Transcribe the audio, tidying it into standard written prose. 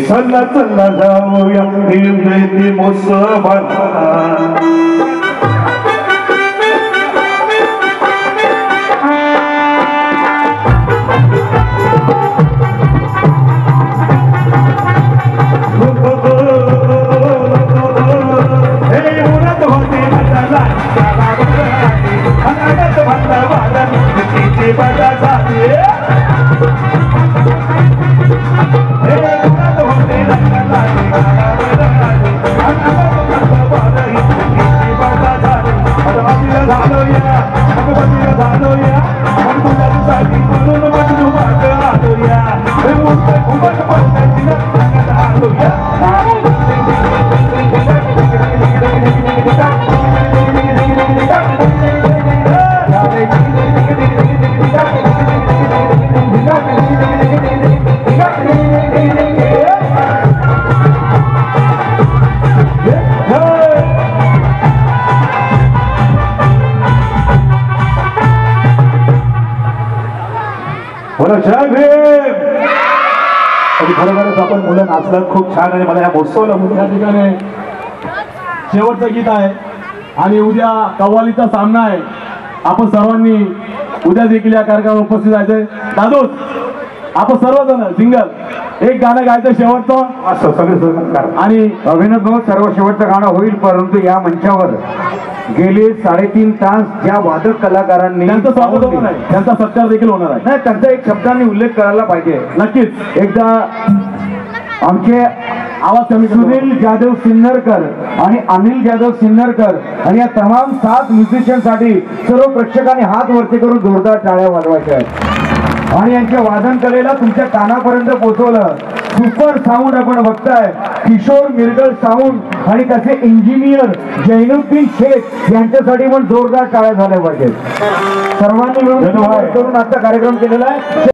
चला चला जाऊया जयंती महोत्सवाला खरोखरच आपण मुलं नाचलं खूप छान आणि मला या महोत्सवाला या ठिकाणी शेवटचं गीत आहे आणि उद्या कव्वालीचा सामना आहे. आपण सर्वांनी उद्या देखील या कार्यक्रमात उपस्थित जायचंय. दादूस आपण सर्वजण सिंगल एक गाणं गायचं शेवटचं असं सगळे आणि अभिनव भाऊ सर्व शेवटचं गाणं होईल. परंतु या मंचावर गेले 3.5 तास ज्या वादक कलाकारांनी त्यांचं स्वागत होणार आहे, त्यांचा सत्कार देखील होणार आहे. नाही त्यांचा एक शब्दांनी उल्लेख करायला पाहिजे. नक्कीच एकदा आमचे आवाज कमी सुनील जाधव सिन्नरकर आणि अनिल जाधव सिन्नरकर आणि या तमाम 7 म्युझिशियनसाठी सर्व प्रेक्षकांनी हात वरती करून जोरदार टाळ्या वाजवायच्या आहेत आणि यांच्या वादन कलेला तुमच्या कानापर्यंत पोहोचवलं. सुपर साऊंड आपण बघताय किशोर मिरगल साऊंड आणि त्याचे इंजिनियर जैनुद्दीन शेख यांच्यासाठी पण जोरदार टाळ्या झाल्या पाहिजेत. सर्वांनी मिळून करून आजचा कार्यक्रम केलेला आहे.